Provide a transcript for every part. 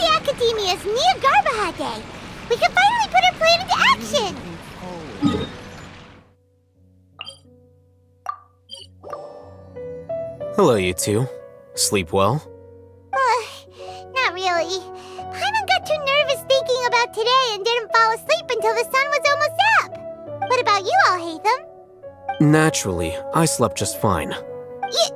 the Academia's Jnagarbha Day. We can finally put our plan into action. Hello, you two. Sleep well? Not really. Paimon got too nervous thinking about today and didn't fall asleep until the sun was almost up. What about you all, Hatham? Naturally, I slept just fine. You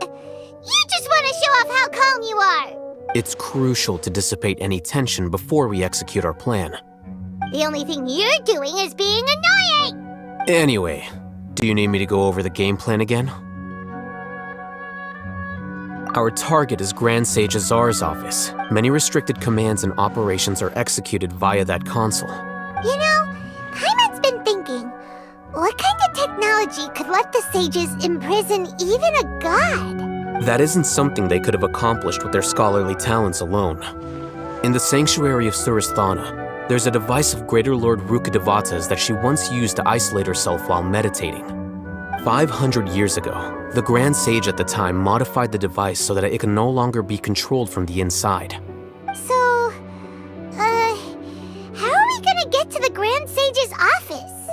just want to show off how calm you are. It's crucial to dissipate any tension before we execute our plan. The only thing you're doing is being annoying. Anyway, do you need me to go over the game plan again? Our target is Grand Sage Azar's office. Many restricted commands and operations are executed via that console. You know, Paimon's been thinking, what kind of technology could let the sages imprison even a god? That isn't something they could have accomplished with their scholarly talents alone. In the Sanctuary of Surasthana, there's a device of Greater Lord Rukkhadevata's that she once used to isolate herself while meditating. 500 years ago, the Grand Sage at the time modified the device so that it can no longer be controlled from the inside. So, how are we gonna get to the Grand Sage's office?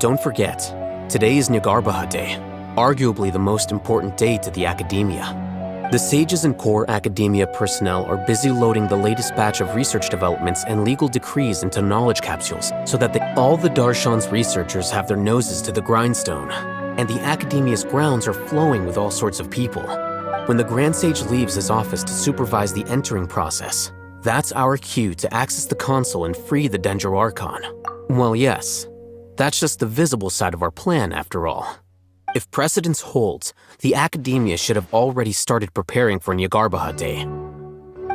Don't forget, today is Jnagarbha Day, arguably the most important day to the Academia. The sages and core Academia personnel are busy loading the latest batch of research developments and legal decrees into knowledge capsules so that all the Darshan's researchers have their noses to the grindstone. And the Academia's grounds are flowing with all sorts of people. When the Grand Sage leaves his office to supervise the entering process, that's our cue to access the console and free the Dendro Archon. Well, yes, that's just the visible side of our plan, after all. If precedence holds, the Academia should have already started preparing for Jnagarbha Day.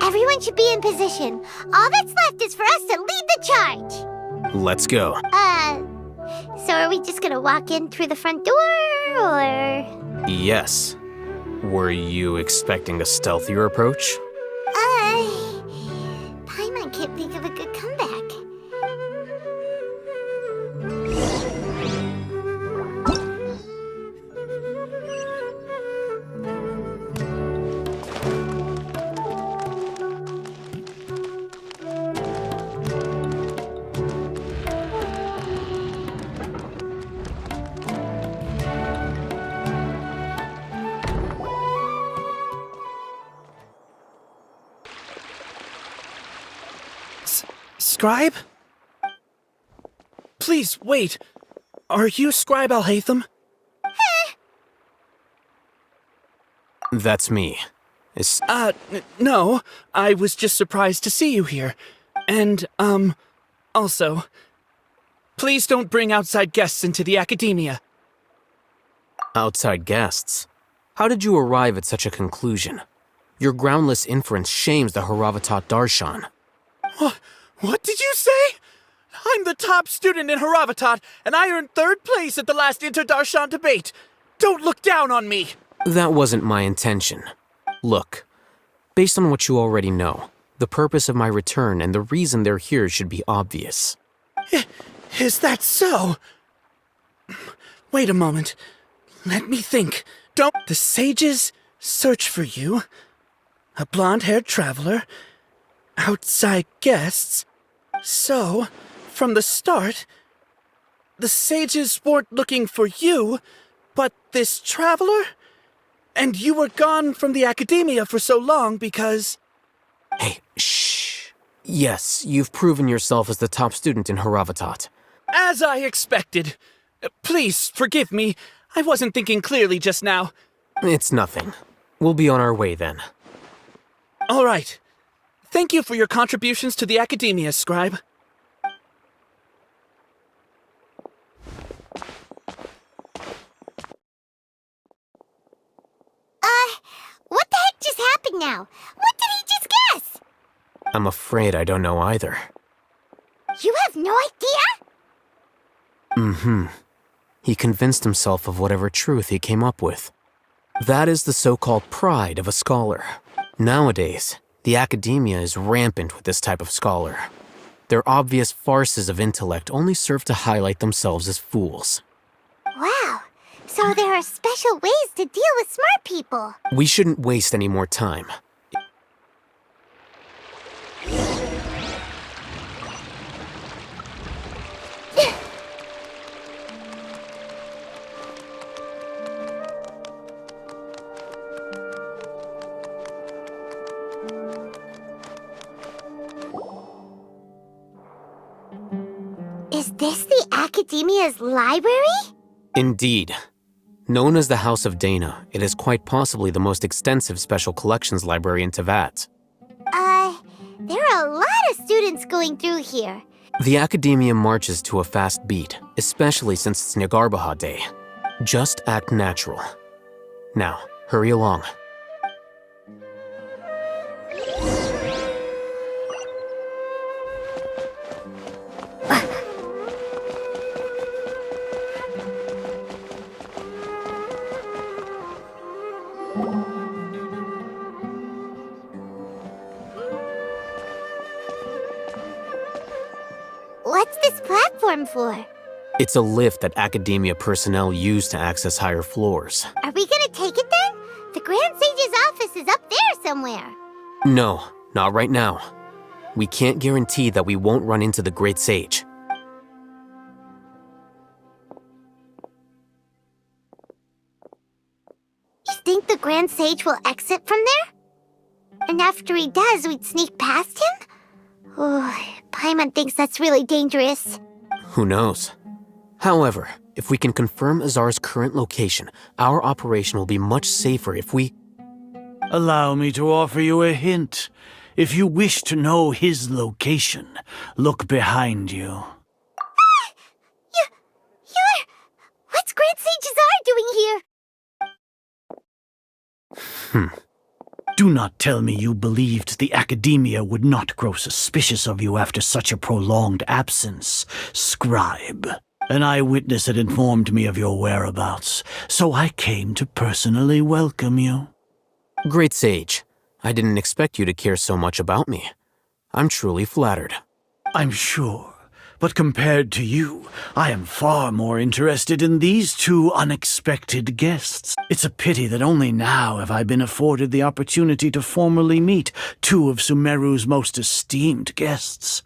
Everyone should be in position. All that's left is for us to lead the charge. Let's go. So are we just gonna walk in through the front door, or...? Yes. Were you expecting a stealthier approach? Paimon can't think of a good comeback. Scribe? Please, wait. Are you Scribe Alhaitham? That's me. No. I was just surprised to see you here. And, also, please don't bring outside guests into the Academia. Outside guests? How did you arrive at such a conclusion? Your groundless inference shames the Haravatat Darshan. What did you say? I'm the top student in Haravatat, and I earned 3rd place at the last Inter-Darshan debate. Don't look down on me! That wasn't my intention. Look, based on what you already know, the purpose of my return and the reason they're here should be obvious. Is that so? Wait a moment. Let me think. The sages search for you. A blonde-haired traveler. Outside guests. So, from the start, the sages weren't looking for you, but this traveler? And you were gone from the Academia for so long because... Hey, shh. Yes, you've proven yourself as the top student in Haravatat. As I expected. Please, forgive me. I wasn't thinking clearly just now. It's nothing. We'll be on our way then. All right. Thank you for your contributions to the Academia, Scribe. What the heck just happened now? What did he just guess? I'm afraid I don't know either. You have no idea? He convinced himself of whatever truth he came up with. That is the so-called pride of a scholar. Nowadays, the Academia is rampant with this type of scholar. Their obvious farces of intellect only serve to highlight themselves as fools. Wow, so there are special ways to deal with smart people. We shouldn't waste any more time. Is this the Academia's library? Indeed. Known as the House of Dana, it is quite possibly the most extensive special collections library in Teyvat. There are a lot of students going through here. The Academia marches to a fast beat, especially since it's Jnagarbha Day. Just act natural. Now, hurry along. What's this platform for? It's a lift that Academia personnel use to access higher floors. Are we gonna take it then? The Grand Sage's office is up there somewhere. No, not right now. We can't guarantee that we won't run into the Great Sage. You think the Grand Sage will exit from there? And after he does, we'd sneak past him? Oh, Paimon thinks that's really dangerous. Who knows? However, if we can confirm Azar's current location, our operation will be much safer if we... Allow me to offer you a hint. If you wish to know his location, look behind you. What's Grand Sage Azar doing here? Do not tell me you believed the Academia would not grow suspicious of you after such a prolonged absence, scribe. An eyewitness had informed me of your whereabouts, so I came to personally welcome you. Great Sage, I didn't expect you to care so much about me. I'm truly flattered. I'm sure, but compared to you, I am far more interested in these two unexpected guests. It's a pity that only now have I been afforded the opportunity to formally meet two of Sumeru's most esteemed guests.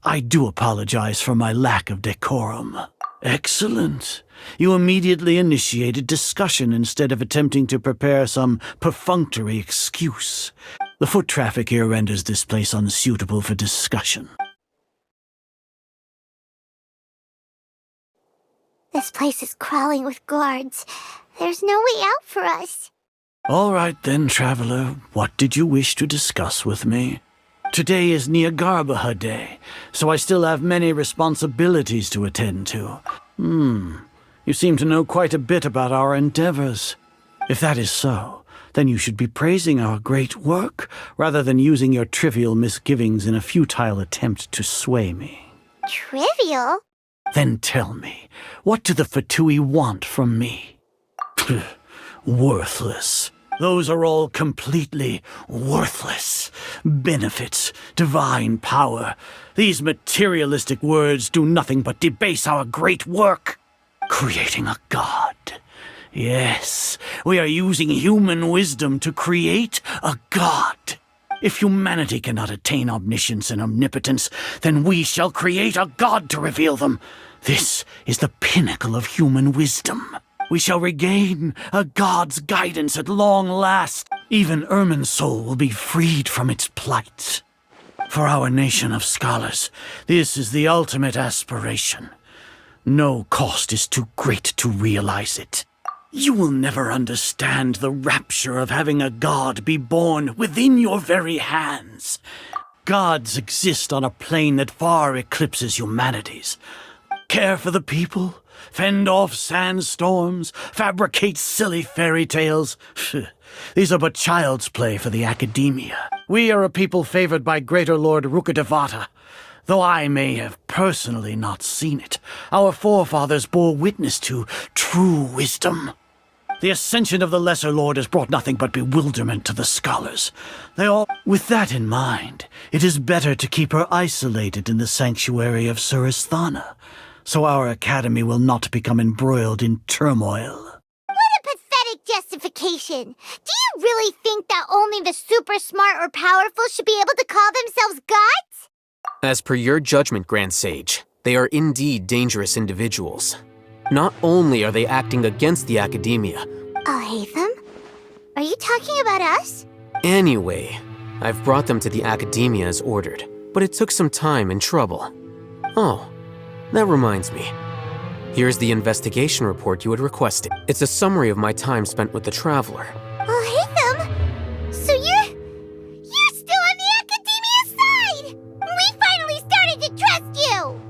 I do apologize for my lack of decorum. Excellent. You immediately initiated discussion instead of attempting to prepare some perfunctory excuse. The foot traffic here renders this place unsuitable for discussion. This place is crawling with guards. There's no way out for us. All right then, traveler. What did you wish to discuss with me? Today is Jnagarbha Day, so I still have many responsibilities to attend to. You seem to know quite a bit about our endeavors. If that is so, then you should be praising our great work, rather than using your trivial misgivings in a futile attempt to sway me. Trivial? Then tell me, what do the Fatui want from me? Worthless. Those are all completely worthless. Benefits, divine power. These materialistic words do nothing but debase our great work. Creating a god. Yes, we are using human wisdom to create a god. If humanity cannot attain omniscience and omnipotence, then we shall create a god to reveal them. This is the pinnacle of human wisdom. We shall regain a god's guidance at long last. Even Ermin's soul will be freed from its plight. For our nation of scholars, this is the ultimate aspiration. No cost is too great to realize it. You will never understand the rapture of having a god be born within your very hands. Gods exist on a plane that far eclipses humanity's. Care for the people, fend off sandstorms, fabricate silly fairy tales. These are but child's play for the Academia. We are a people favored by Greater Lord Rukkhadevata. Though I may have personally not seen it, our forefathers bore witness to true wisdom. The ascension of the Lesser Lord has brought nothing but bewilderment to the scholars. With that in mind, it is better to keep her isolated in the sanctuary of Suristhana, so our academy will not become embroiled in turmoil. What a pathetic justification! Do you really think that only the super smart or powerful should be able to call themselves gods? As per your judgment, Grand Sage, they are indeed dangerous individuals. Not only are they acting against the Academia... I'll hate them? Are you talking about us? Anyway, I've brought them to the Academia as ordered, but it took some time and trouble. Oh, That reminds me. Here's the investigation report you had requested. It's a summary of my time spent with the Traveler. Hytham? So you're still on the Academia side! We finally started to trust you!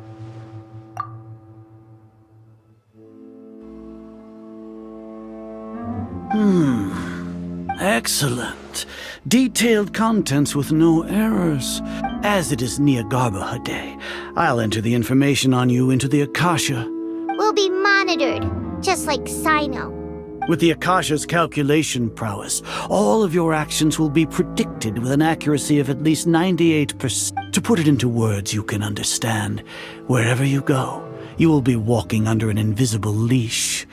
Excellent. Detailed contents with no errors. As it is Jnagarbha Day, I'll enter the information on you into the Akasha. We'll be monitored, just like Sino. With the Akasha's calculation prowess, all of your actions will be predicted with an accuracy of at least 98%. To put it into words you can understand, wherever you go, you will be walking under an invisible leash.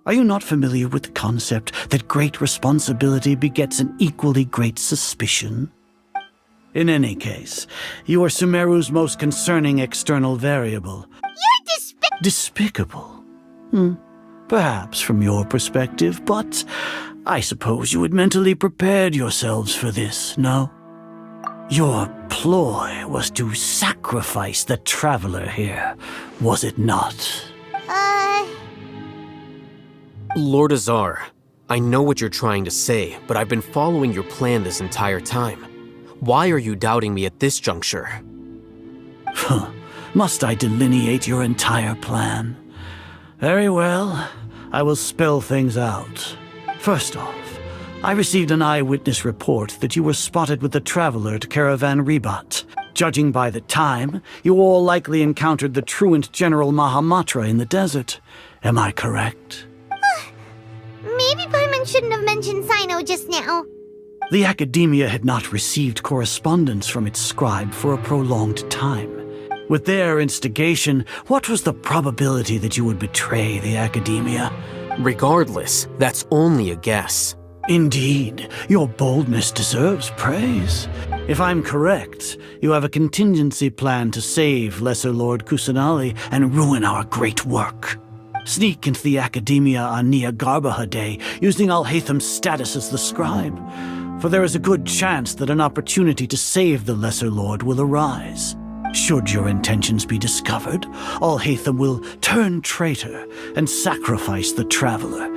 Are you not familiar with the concept that great responsibility begets an equally great suspicion? In any case, you are Sumeru's most concerning external variable. You're Despicable? Perhaps from your perspective, but I suppose you had mentally prepared yourselves for this, no? Your ploy was to sacrifice the Traveler here, was it not? Lord Azar, I know what you're trying to say, but I've been following your plan this entire time. Why are you doubting me at this juncture? Must I delineate your entire plan? Very well, I will spell things out. First off, I received an eyewitness report that you were spotted with the Traveler at Caravan Ribat. Judging by the time, you all likely encountered the truant General Mahamatra in the desert. Am I correct? Maybe Paimon shouldn't have mentioned Sino just now. The Academia had not received correspondence from its scribe for a prolonged time. With their instigation, what was the probability that you would betray the Academia? Regardless, that's only a guess. Indeed, your boldness deserves praise. If I'm correct, you have a contingency plan to save Lesser Lord Kusanali and ruin our great work. Sneak into the Academia on Jnagarbha Day, using Alhaitham's status as the scribe. For there is a good chance that an opportunity to save the Lesser Lord will arise. Should your intentions be discovered, Alhaitham will turn traitor and sacrifice the Traveler.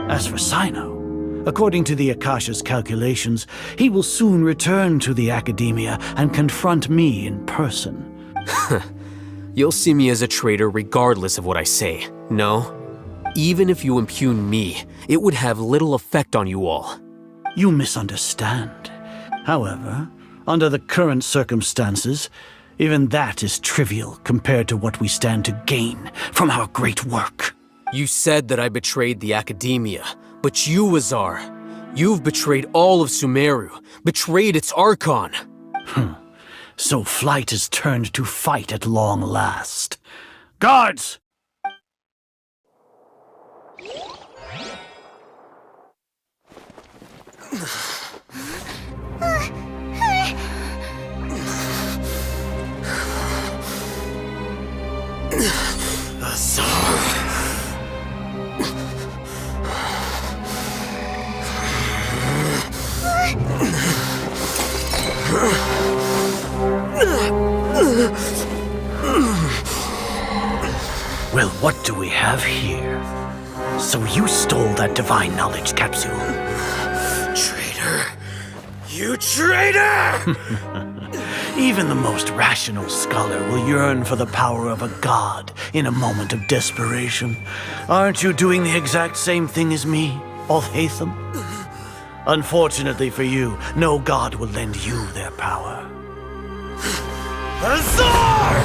As for Sino, according to the Akasha's calculations, he will soon return to the Academia and confront me in person. You'll see me as a traitor regardless of what I say, no? Even if you impugn me, it would have little effect on you all. You misunderstand. However, under the current circumstances, even that is trivial compared to what we stand to gain from our great work. You said that I betrayed the Academia, but you, Azar, you've betrayed all of Sumeru, betrayed its Archon. So flight is turned to fight at long last. Guards! Well, what do we have here? So you stole that divine knowledge capsule. Traitor! You traitor! Even the most rational scholar will yearn for the power of a god in a moment of desperation. Aren't you doing the exact same thing as me, Alhaitham? Unfortunately for you, no god will lend you their power. Azar!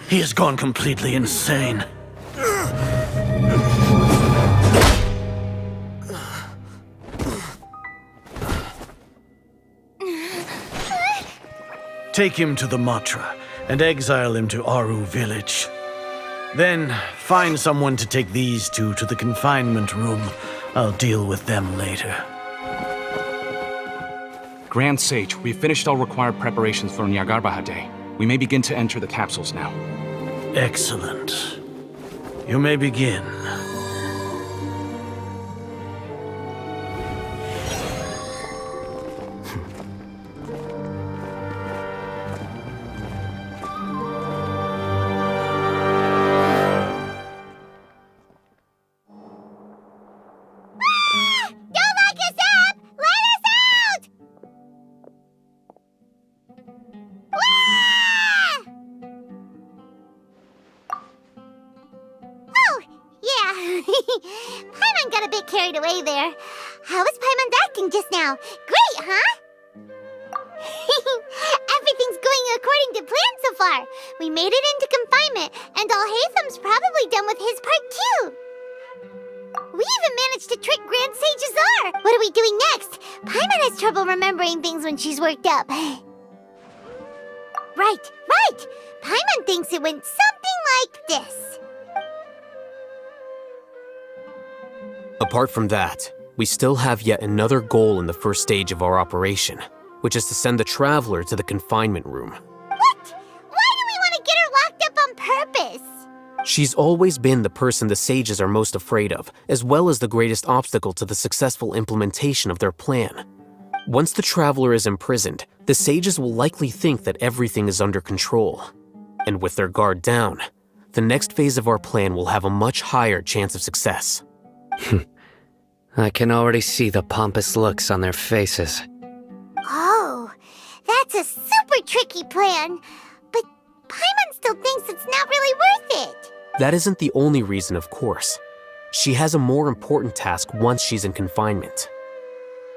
He has gone completely insane. Take him to the Matra and exile him to Aru village. Then find someone to take these two to the confinement room. I'll deal with them later. Grand Sage, we've finished all required preparations for Jnagarbha Day. We may begin to enter the capsules now. Excellent. You may begin. got a bit carried away there. How was Paimon's acting just now? Great, huh? Everything's going according to plan so far. We made it into confinement, and Alhaitham's probably done with his part too. We even managed to trick Grand Sage Azar. What are we doing next? Paimon has trouble remembering things when she's worked up. Right. Paimon thinks it went something like this. Apart from that, we still have yet another goal in the first stage of our operation, which is to send the Traveler to the confinement room. What? Why do we want to get her locked up on purpose? She's always been the person the sages are most afraid of, as well as the greatest obstacle to the successful implementation of their plan. Once the Traveler is imprisoned, the sages will likely think that everything is under control. And with their guard down, the next phase of our plan will have a much higher chance of success. I can already see the pompous looks on their faces. Oh, that's a super tricky plan. But Paimon still thinks it's not really worth it. That isn't the only reason, of course. She has a more important task once she's in confinement.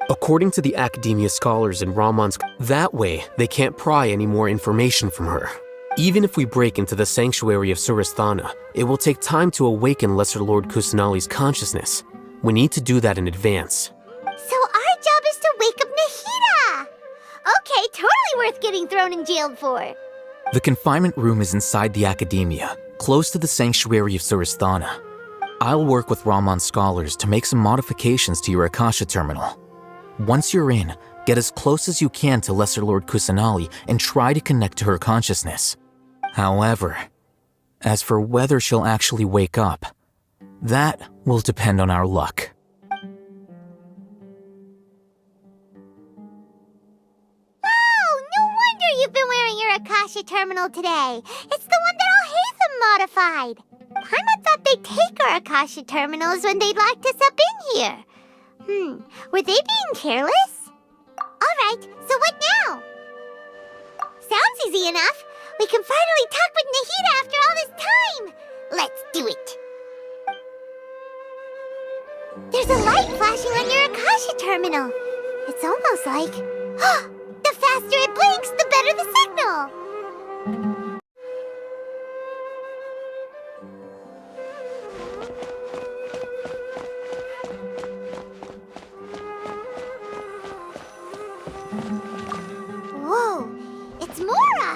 According to the Academia scholars in Ramon's, that way they can't pry any more information from her. Even if we break into the sanctuary of Surasthana, it will take time to awaken Lesser Lord Kusanali's consciousness. We need to do that in advance. So our job is to wake up Nahida! Okay, totally worth getting thrown in jail for. The confinement room is inside the Academia, close to the sanctuary of Surasthana. I'll work with Ramon's scholars to make some modifications to your Akasha terminal. Once you're in, get as close as you can to Lesser Lord Kusanali and try to connect to her consciousness. However, as for whether she'll actually wake up, that will depend on our luck. Oh, no wonder you've been wearing your Akasha terminal today. It's the one that Alhaitham modified. Paimon thought they'd take our Akasha terminals when they locked us up in here. Were they being careless? Alright, so what now? Sounds easy enough. We can finally talk with Nahida after all this time. Let's do it. There's a light flashing on your Akasha terminal. It's almost like... the faster it blinks, the better the signal. Whoa, it's Mora!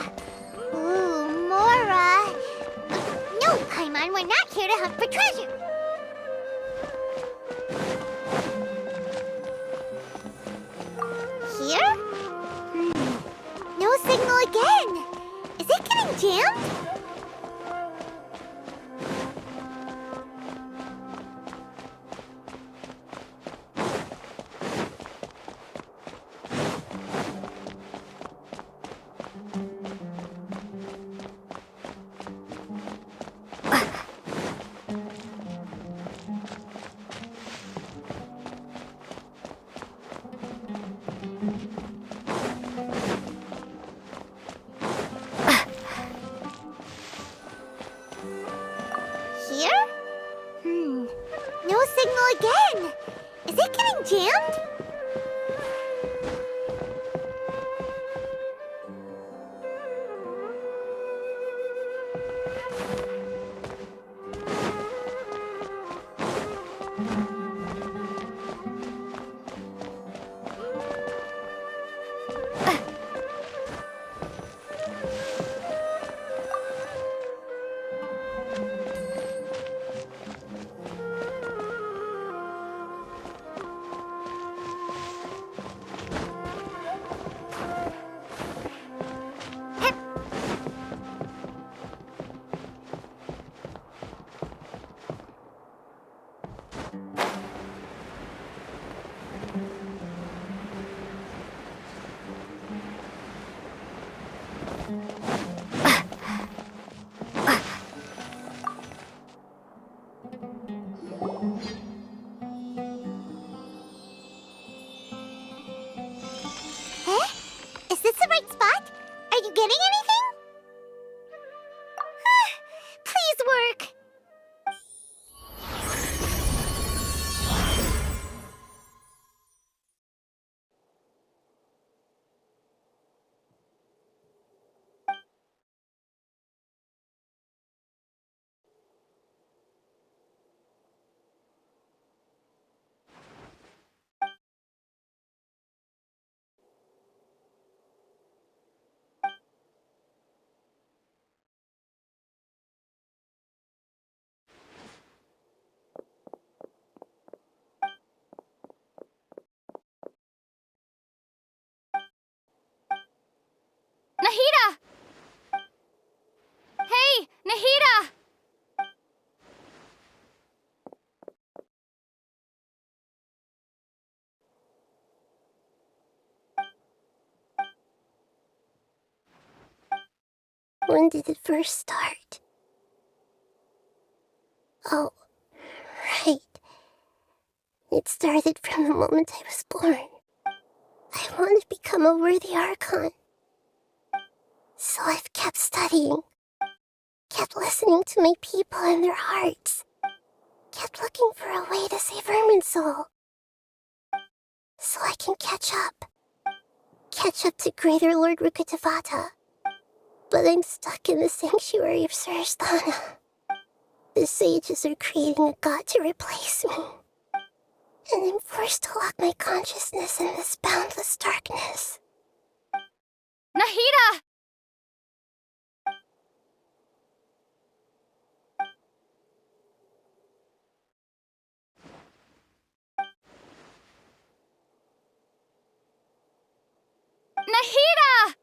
Ooh, Mora! No, Paimon, we're not here to hunt for treasure. Here? No signal again. Is it getting jammed? Here? No signal again. Is it getting jammed? Is this the right spot? Are you getting anything? Please work. When did it first start? Oh, right. It started from the moment I was born. I want to become a worthy Archon. So I've kept studying, kept listening to my people and their hearts, kept looking for a way to save Irminsul. So I can catch up to Greater Lord Rukkhadevata. But I'm stuck in the sanctuary of Surasthana. The sages are creating a god to replace me. And I'm forced to lock my consciousness in this boundless darkness. Nahida! Nahida!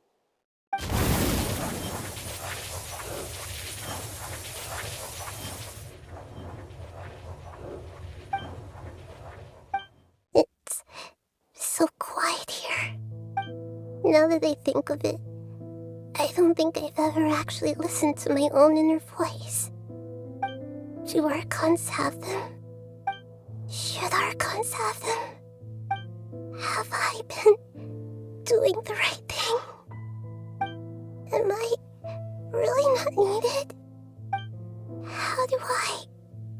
It's so quiet here. Now that I think of it, I don't think I've ever actually listened to my own inner voice. Do Archons have them? Should Archons have them? Have I been doing the right thing? Am I really not needed? How do I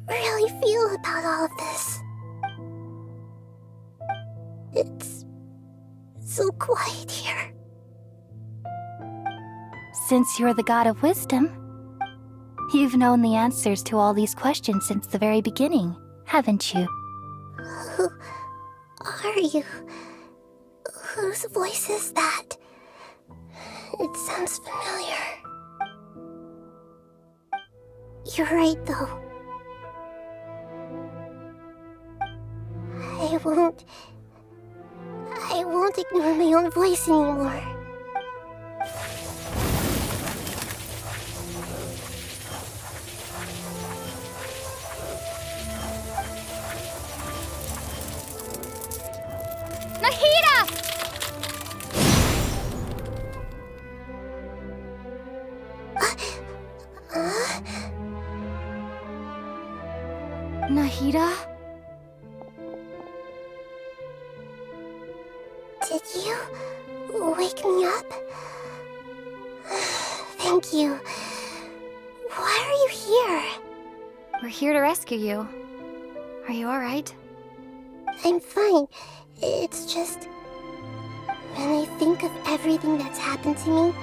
really feel about all of this? It's so quiet here. Since you're the god of wisdom, you've known the answers to all these questions since the very beginning, haven't you? Who are you? Whose voice is that? It sounds familiar. You're right, though. I won't ignore my own voice anymore. Nahida! Nahida? Did you wake me up? Thank you. Why are you here? We're here to rescue you. Are you alright? I'm fine. It's just... when I think of everything that's happened to me,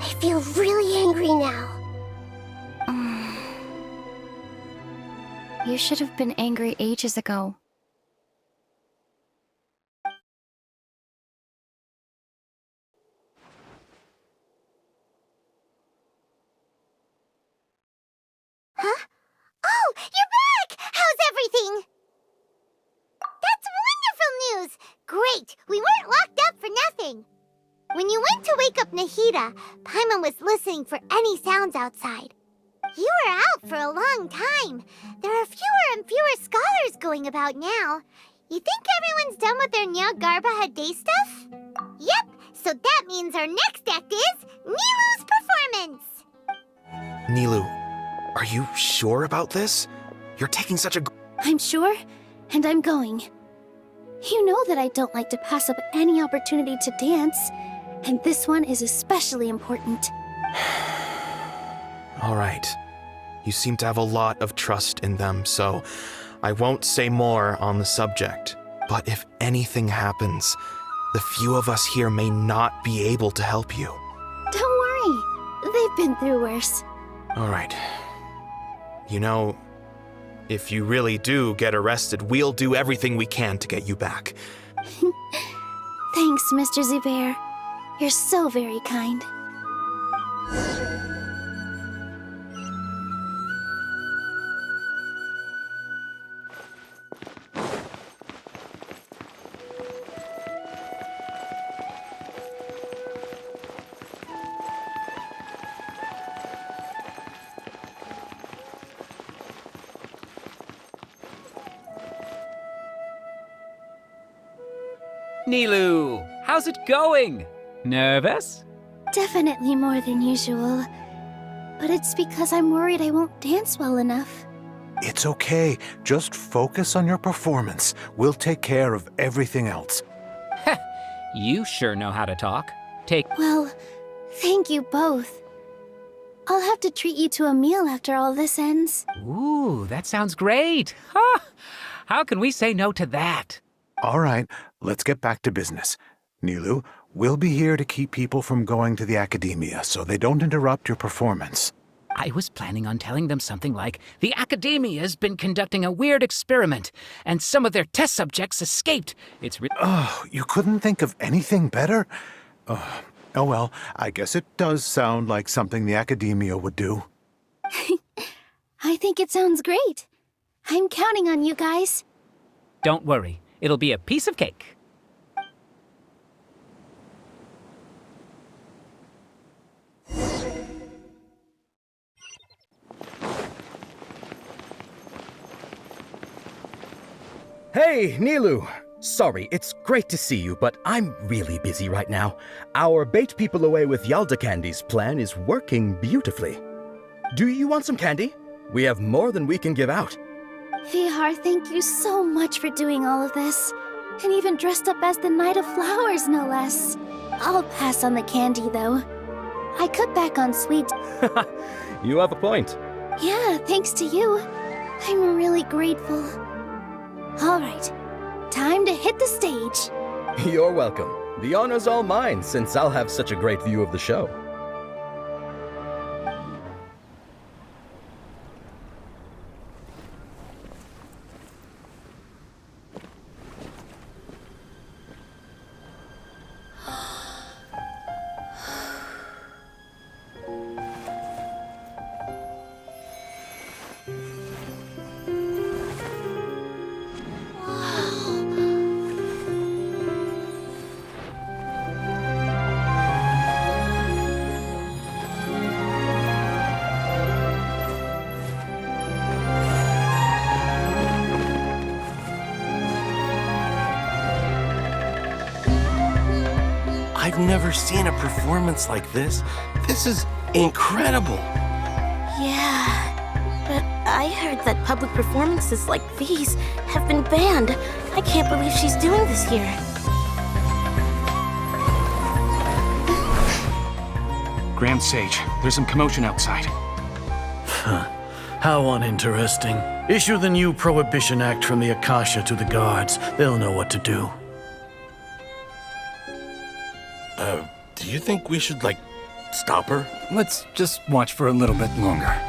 I feel really angry now. You should have been angry ages ago. Huh? Oh, you're back! How's everything? That's wonderful news! Great! We weren't locked up for nothing. When you went to wake up Nahida, Paimon was listening for any sounds outside. You were out for a long time. There are fewer and fewer scholars going about now. You think everyone's done with their Jnagarbha day stuff? Yep, so that means our next act is Nilu's performance! Nilu, are you sure about this? You're taking such a... I'm sure, and I'm going. You know that I don't like to pass up any opportunity to dance, and this one is especially important. All right. You seem to have a lot of trust in them, so I won't say more on the subject. But if anything happens, the few of us here may not be able to help you. Don't worry. They've been through worse. All right. You know, if you really do get arrested, we'll do everything we can to get you back. Thanks, Mr. Zubair. You're so very kind. Nilu, how's it going? Nervous? Definitely more than usual. But it's because I'm worried I won't dance well enough. It's okay. Just focus on your performance. We'll take care of everything else. You sure know how to talk. Well, thank you both. I'll have to treat you to a meal after all this ends. Ooh, that sounds great. Huh? How can we say no to that? All right, let's get back to business. Nilu, we'll be here to keep people from going to the academia so they don't interrupt your performance. I was planning on telling them something like, the Academia's been conducting a weird experiment, and some of their test subjects escaped. Oh, you couldn't think of anything better? Oh well, I guess it does sound like something the Academia would do. I think it sounds great. I'm counting on you guys. Don't worry, it'll be a piece of cake. Hey, Nilu! Sorry, it's great to see you, but I'm really busy right now. Our Bait People Away with Yalda Candies plan is working beautifully. Do you want some candy? We have more than we can give out. Vihar, thank you so much for doing all of this. And even dressed up as the Knight of Flowers, no less. I'll pass on the candy, though. I cut back on sweets. You have a point. Yeah, thanks to you. I'm really grateful. All right, time to hit the stage. You're welcome. The honor's all mine, since I'll have such a great view of the show. I've never seen a performance like this. This is incredible. Yeah, but I heard that public performances like these have been banned. I can't believe she's doing this here. Grand Sage, there's some commotion outside. How uninteresting. Issue the new Prohibition Act from the Akasha to the guards. They'll know what to do. Do you think we should, stop her? Let's just watch for a little bit longer.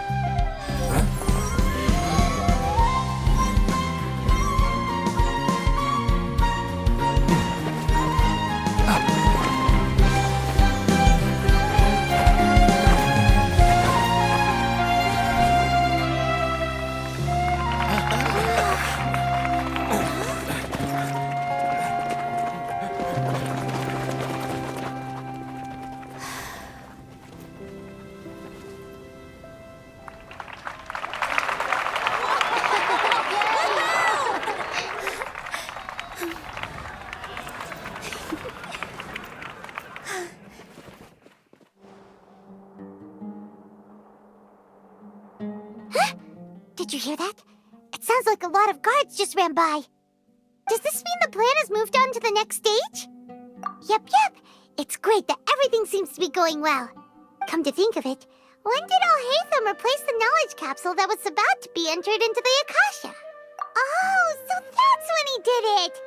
Did you hear that? It sounds like a lot of guards just ran by. Does this mean the plan has moved on to the next stage? Yep. It's great that everything seems to be going well. Come to think of it, when did Alhaitham replace the knowledge capsule that was about to be entered into the Akasha? Oh, so that's when he did it!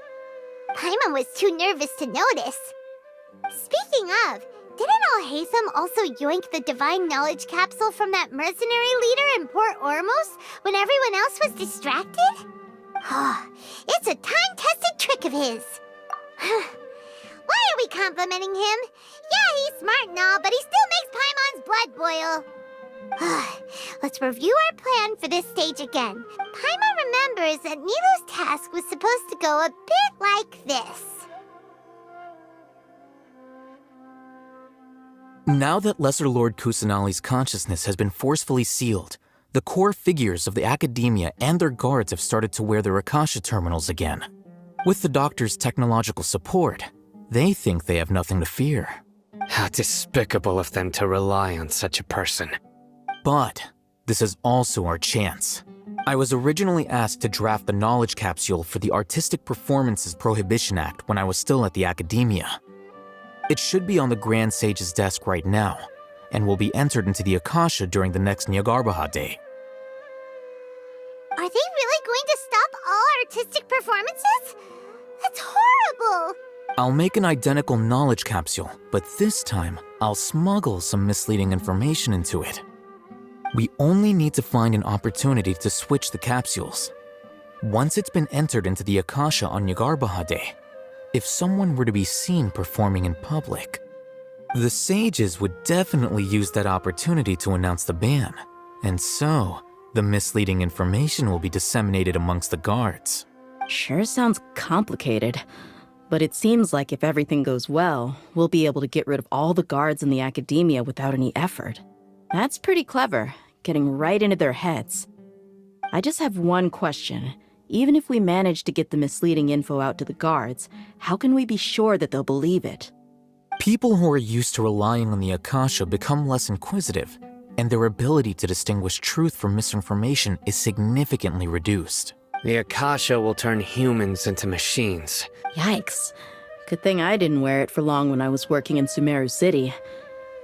Paimon was too nervous to notice. Speaking of, didn't Alhaitham also yoink the divine knowledge capsule from that mercenary leader in Port Ormos when everyone else was distracted? It's a time-tested trick of his. Why are we complimenting him? Yeah, he's smart and all, but he still makes Paimon's blood boil. Let's review our plan for this stage again. Paimon remembers that Nilu's task was supposed to go a bit like this. Now that Lesser Lord Kusanali's consciousness has been forcefully sealed, the core figures of the Academia and their guards have started to wear their Akasha terminals again. With the Doctor's technological support, they think they have nothing to fear. How despicable of them to rely on such a person. But this is also our chance. I was originally asked to draft the knowledge capsule for the Artistic Performances Prohibition Act when I was still at the Academia. It should be on the Grand Sage's desk right now, and will be entered into the Akasha during the next Jnagarbha Day. Are they really going to stop all artistic performances? That's horrible! I'll make an identical knowledge capsule, but this time, I'll smuggle some misleading information into it. We only need to find an opportunity to switch the capsules. Once it's been entered into the Akasha on Jnagarbha Day, if someone were to be seen performing in public, the sages would definitely use that opportunity to announce the ban, and so the misleading information will be disseminated amongst the guards. Sure sounds complicated, but it seems like if everything goes well, we'll be able to get rid of all the guards in the Academia without any effort. That's pretty clever, getting right into their heads. I just have one question. Even if we manage to get the misleading info out to the guards, how can we be sure that they'll believe it? People who are used to relying on the Akasha become less inquisitive, and their ability to distinguish truth from misinformation is significantly reduced. The Akasha will turn humans into machines. Yikes. Good thing I didn't wear it for long when I was working in Sumeru City.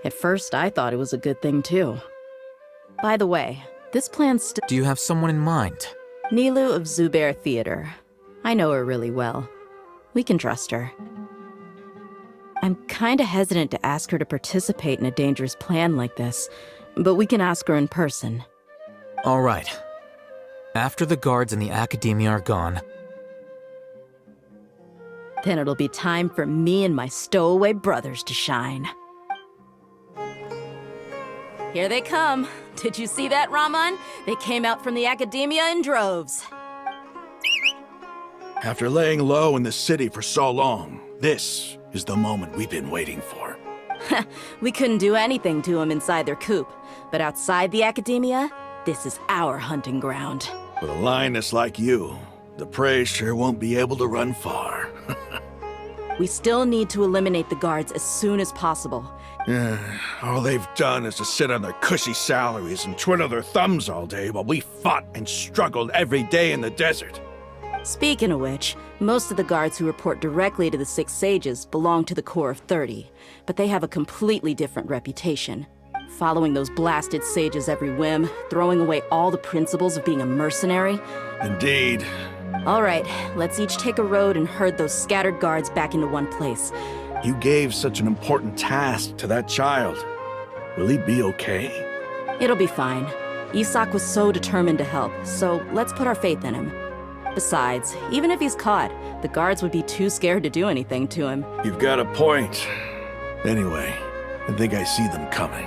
At first, I thought it was a good thing too. By the way, this plan's still— Do you have someone in mind? Nilu of Zubair Theater. I know her really well. We can trust her. I'm kinda hesitant to ask her to participate in a dangerous plan like this, but we can ask her in person. All right. After the guards in the Academia are gone, then it'll be time for me and my stowaway brothers to shine. Here they come. Did you see that, Raman? They came out from the Academia in droves. After laying low in the city for so long, this is the moment we've been waiting for. We couldn't do anything to them inside their coop, but outside the Academia, this is our hunting ground. With a lioness like you, the prey sure won't be able to run far. We still need to eliminate the guards as soon as possible. All they've done is to sit on their cushy salaries and twiddle their thumbs all day while we fought and struggled every day in the desert. Speaking of which, most of the guards who report directly to the Six Sages belong to the Corps of 30, but they have a completely different reputation. Following those blasted sages every whim, throwing away all the principles of being a mercenary. Indeed. All right, let's each take a road and herd those scattered guards back into one place. You gave such an important task to that child. Will he be okay? It'll be fine. Isak was so determined to help, so let's put our faith in him. Besides, even if he's caught, the guards would be too scared to do anything to him. You've got a point. Anyway, I think I see them coming.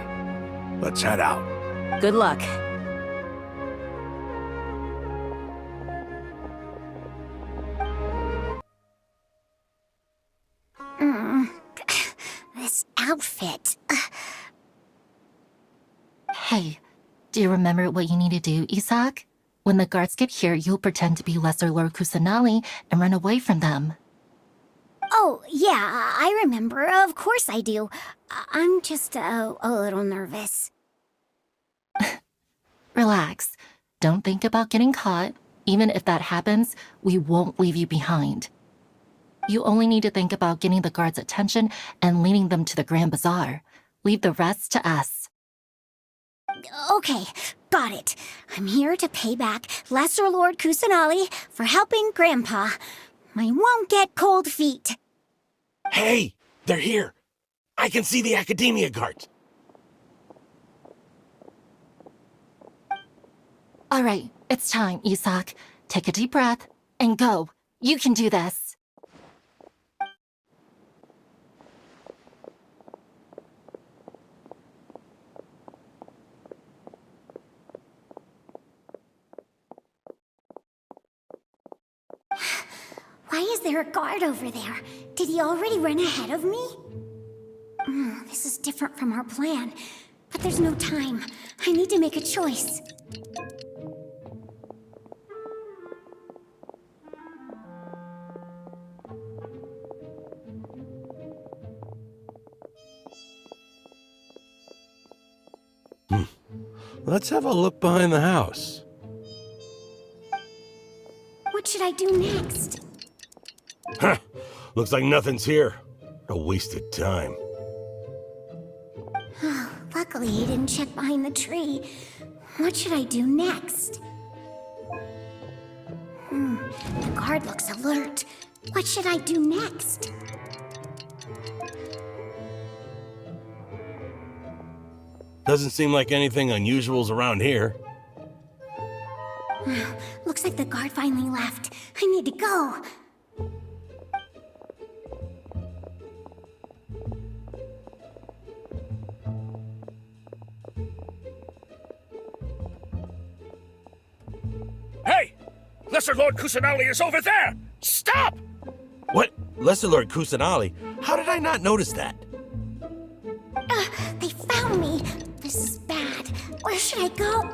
Let's head out. Good luck. This outfit. Hey, do you remember what you need to do, Isak? When the guards get here, you'll pretend to be Lesser Lord Kusanali and run away from them. Oh, yeah, I remember. Of course I do. I'm just a little nervous. Relax. Don't think about getting caught. Even if that happens, we won't leave you behind. You only need to think about getting the guards' attention and leading them to the Grand Bazaar. Leave the rest to us. Okay, got it. I'm here to pay back Lesser Lord Kusanali for helping Grandpa. I won't get cold feet. Hey, they're here. I can see the Academia guards. All right, it's time, Isak. Take a deep breath and go. You can do this. Why is there a guard over there? Did he already run ahead of me? This is different from our plan. But there's no time. I need to make a choice. Let's have a look behind the house. What should I do next? Huh. Looks like nothing's here. A waste of time. Luckily, he didn't check behind the tree. What should I do next? The guard looks alert. What should I do next? Doesn't seem like anything unusual's around here. Looks like the guard finally left. I need to go. Hey! Lesser Lord Kusanali is over there! Stop! What? Lesser Lord Kusanali? How did I not notice that? They found me. This is bad. Where should I go?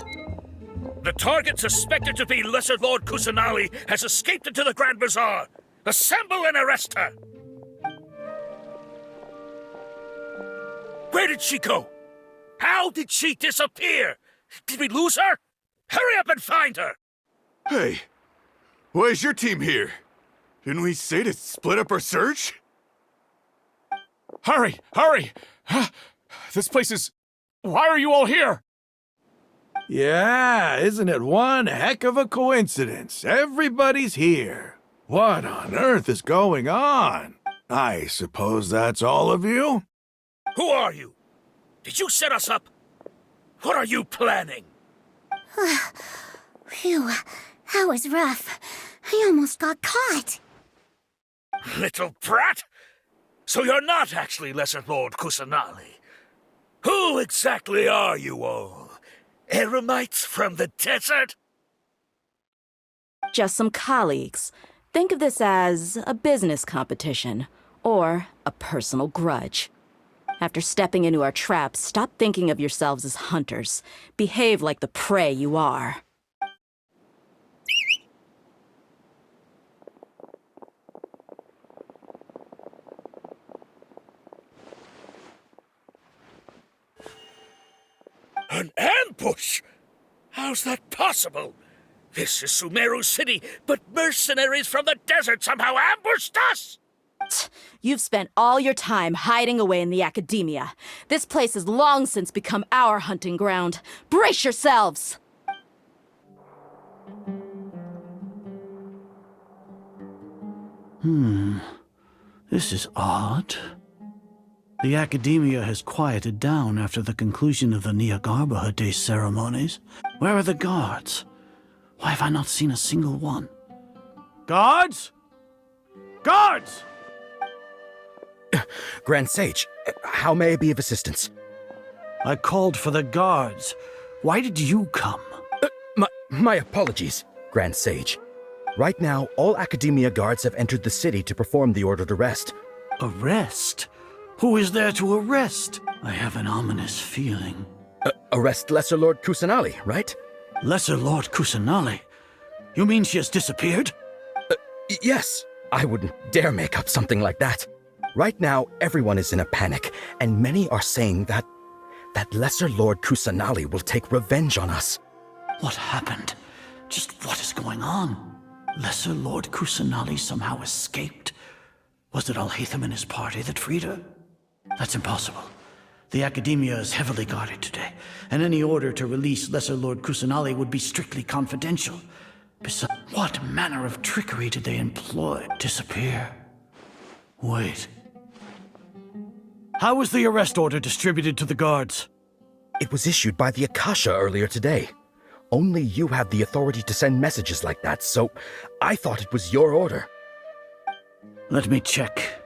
The target suspected to be Lesser Lord Kusanali has escaped into the Grand Bazaar. Assemble and arrest her! Where did she go? How did she disappear? Did we lose her? Hurry up and find her! Hey, why is your team here? Didn't we say to split up our search? Hurry! Hurry! This place is... Why are you all here? Yeah, isn't it one heck of a coincidence? Everybody's here. What on earth is going on? I suppose that's all of you? Who are you? Did you set us up? What are you planning? Phew, that was rough. I almost got caught. Little brat! So you're not actually Lesser Lord Kusanali. Who exactly are you all? Eremites from the desert? Just some colleagues. Think of this as a business competition, or a personal grudge. After stepping into our traps, stop thinking of yourselves as hunters. Behave like the prey you are. An ambush? How's that possible? This is Sumeru City, but mercenaries from the desert somehow ambushed us! You've spent all your time hiding away in the academia. This place has long since become our hunting ground. Brace yourselves! This is odd. The academia has quieted down after the conclusion of the Jnagarbha Day ceremonies. Where are the guards? Why have I not seen a single one? Guards? Guards! Grand Sage, how may I be of assistance? I called for the guards. Why did you come? My apologies, Grand Sage. Right now, all Academia guards have entered the city to perform the ordered arrest. Arrest? Who is there to arrest? I have an ominous feeling. Arrest Lesser Lord Kusanali, right? Lesser Lord Kusanali? You mean she has disappeared? Yes. I wouldn't dare make up something like that. Right now, everyone is in a panic, and many are saying that Lesser Lord Kusanali will take revenge on us. What happened? Just what is going on? Lesser Lord Kusanali somehow escaped? Was it Alhaitham and his party that freed her? That's impossible. The Academia is heavily guarded today, and any order to release Lesser Lord Kusanali would be strictly confidential. Besides, what manner of trickery did they employ? Disappear? Wait. How was the arrest order distributed to the guards? It was issued by the Akasha earlier today. Only you have the authority to send messages like that, so I thought it was your order. Let me check.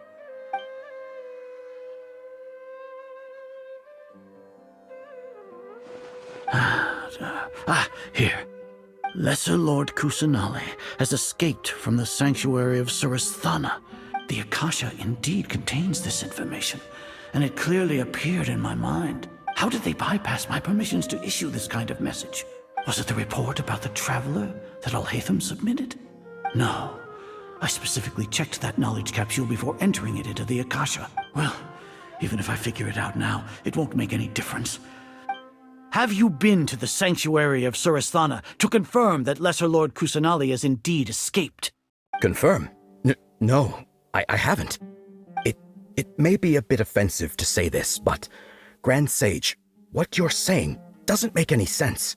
Here. Lesser Lord Kusanali has escaped from the sanctuary of Surasthana. The Akasha indeed contains this information, and it clearly appeared in my mind. How did they bypass my permissions to issue this kind of message? Was it the report about the traveler that Alhaitham submitted? No. I specifically checked that knowledge capsule before entering it into the Akasha. Well, even if I figure it out now, it won't make any difference. Have you been to the sanctuary of Suristhana to confirm that Lesser Lord Kusanali has indeed escaped? Confirm? No, I haven't. It may be a bit offensive to say this, but Grand Sage, what you're saying doesn't make any sense.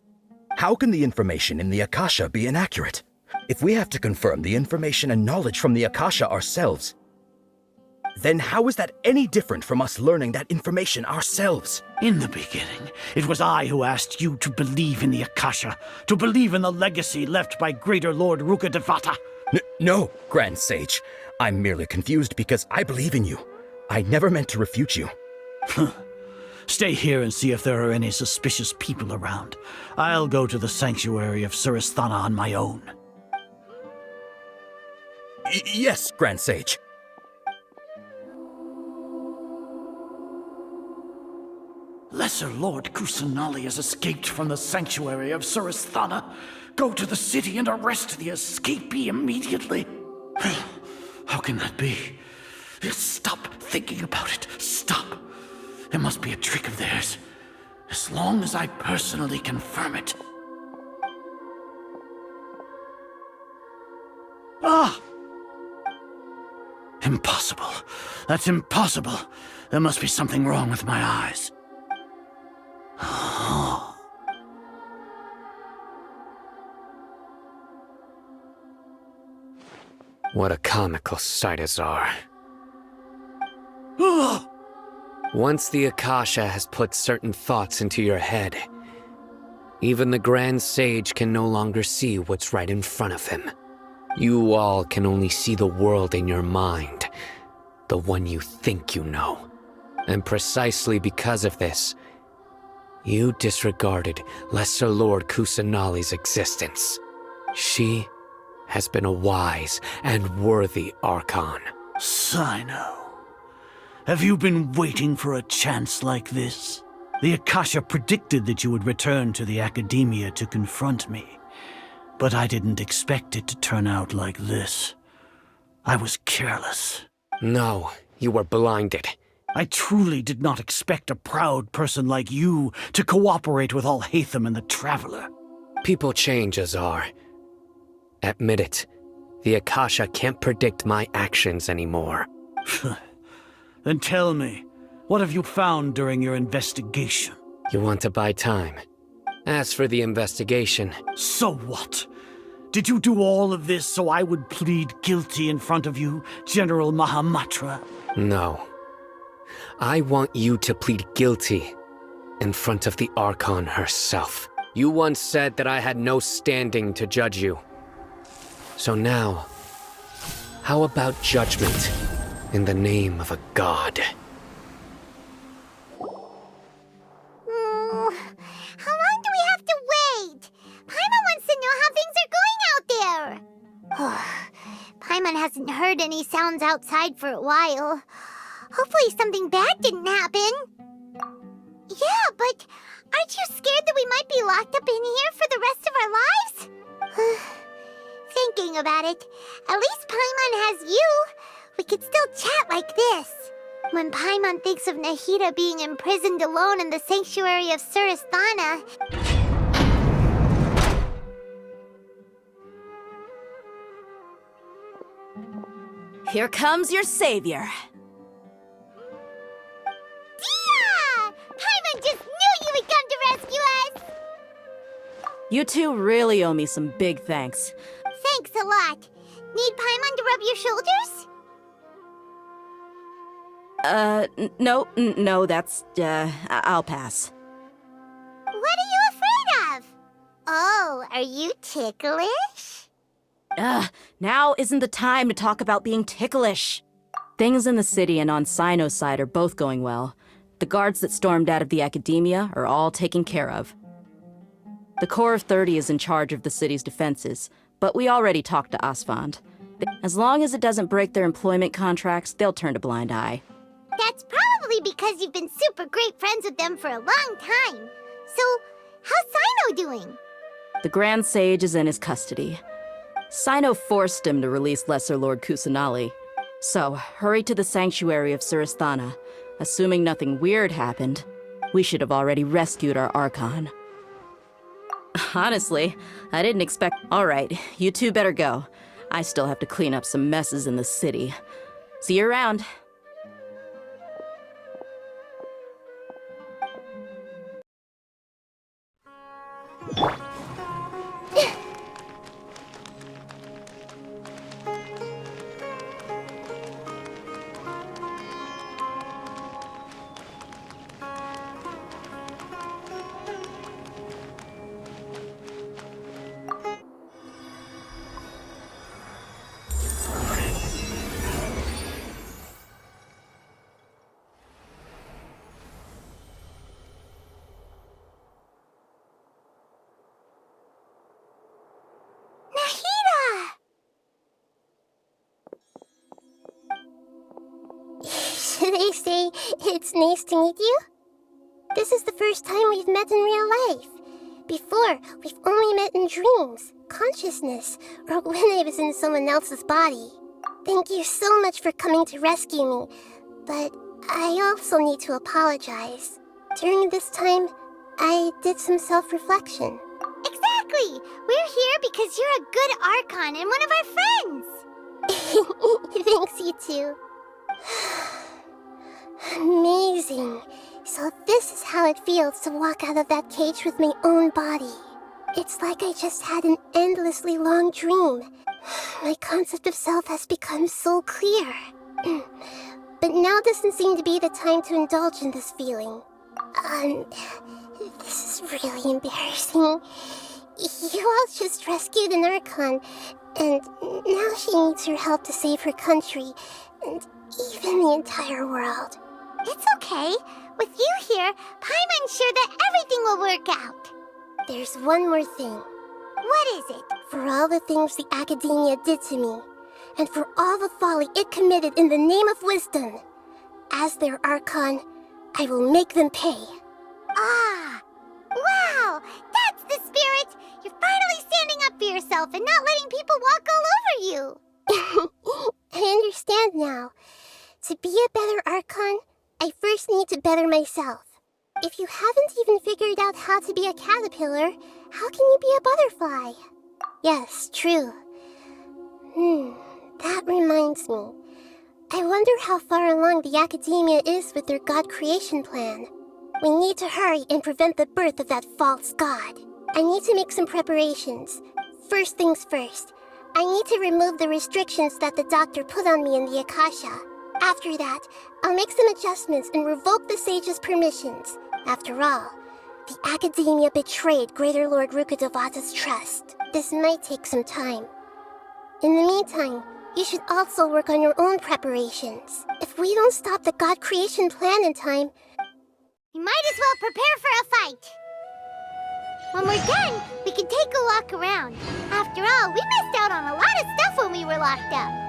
How can the information in the Akasha be inaccurate? If we have to confirm the information and knowledge from the Akasha ourselves, then how is that any different from us learning that information ourselves? In the beginning, it was I who asked you to believe in the Akasha, to believe in the legacy left by Greater Lord Rukkhadevata. No, Grand Sage. I'm merely confused because I believe in you. I never meant to refute you. Stay here and see if there are any suspicious people around. I'll go to the sanctuary of Suristhana on my own. Yes, Grand Sage. Lesser Lord Kusanali has escaped from the sanctuary of Suristhana. Go to the city and arrest the escapee immediately. How can that be? Stop thinking about it. Stop. It must be a trick of theirs. As long as I personally confirm it. Ah! Impossible. That's impossible. There must be something wrong with my eyes. What a comical sight, Azar. Once the Akasha has put certain thoughts into your head, even the Grand Sage can no longer see what's right in front of him. You all can only see the world in your mind, the one you think you know. And precisely because of this, you disregarded Lesser Lord Kusanali's existence. She has been a wise and worthy Archon. Sino, have you been waiting for a chance like this? The Akasha predicted that you would return to the Academia to confront me, but I didn't expect it to turn out like this. I was careless. No, you were blinded. I truly did not expect a proud person like you to cooperate with Alhaitham and the Traveler. People change, Azar. Admit it. The Akasha can't predict my actions anymore. Then tell me, what have you found during your investigation? You want to buy time. As for the investigation... So what? Did you do all of this so I would plead guilty in front of you, General Mahamatra? No. I want you to plead guilty in front of the Archon herself. You once said that I had no standing to judge you. So now, how about judgment in the name of a god? How long do we have to wait? Paimon wants to know how things are going out there. Paimon hasn't heard any sounds outside for a while. Hopefully something bad didn't happen. Yeah, but aren't you scared that we might be locked up in here for the rest of our lives? Thinking about it, at least Paimon has you. We could still chat like this. When Paimon thinks of Nahida being imprisoned alone in the sanctuary of Suristhana... Here comes your savior. Dia! Paimon just knew you would come to rescue us! You two really owe me some big thanks. Thanks a lot. Need Paimon to rub your shoulders? No, that's, I'll pass. What are you afraid of? Oh, are you ticklish? Now isn't the time to talk about being ticklish. Things in the city and on Sino's side are both going well. The guards that stormed out of the Academia are all taken care of. The Corps of 30 is in charge of the city's defenses, but we already talked to Asfand. As long as it doesn't break their employment contracts, they'll turn a blind eye. That's probably because you've been super great friends with them for a long time. So, how's Sino doing? The Grand Sage is in his custody. Sino forced him to release Lesser Lord Kusanali. So, hurry to the sanctuary of Suristhana. Assuming nothing weird happened, We should have already rescued our Archon. Honestly, I didn't expect... Alright, you two better go. I still have to clean up some messes in the city. See you around. Should I say it's nice to meet you? This is the first time we've met in real life. Before, we've only met in dreams, consciousness, or when I was in someone else's body. Thank you so much for coming to rescue me, but I also need to apologize. During this time, I did some self-reflection. Exactly! We're here because you're a good Archon and one of our friends! Thanks, you too. Amazing. So this is how it feels to walk out of that cage with my own body. It's like I just had an endlessly long dream. My concept of self has become so clear. But now doesn't seem to be the time to indulge in this feeling. This is really embarrassing. You all just rescued an Archon, and now she needs your help to save her country, and even the entire world. It's okay. With you here, Paimon's sure that everything will work out. There's one more thing. What is it? For all the things the Academia did to me, and for all the folly it committed in the name of wisdom, as their Archon, I will make them pay. Ah! Wow! That's the spirit! You're finally standing up for yourself and not letting people walk all over you! I understand now. To be a better Archon, I first need to better myself. If you haven't even figured out how to be a caterpillar, how can you be a butterfly? Yes, true. That reminds me. I wonder how far along the Academia is with their god creation plan. We need to hurry and prevent the birth of that false god. I need to make some preparations. First things first, I need to remove the restrictions that the doctor put on me in the Akasha. After that, I'll make some adjustments and revoke the sage's permissions. After all, the Academia betrayed Greater Lord Rukkhadevata's trust. This might take some time. In the meantime, you should also work on your own preparations. If we don't stop the god creation plan in time, you might as well prepare for a fight. When we're done, we can take a walk around. After all, we missed out on a lot of stuff when we were locked up.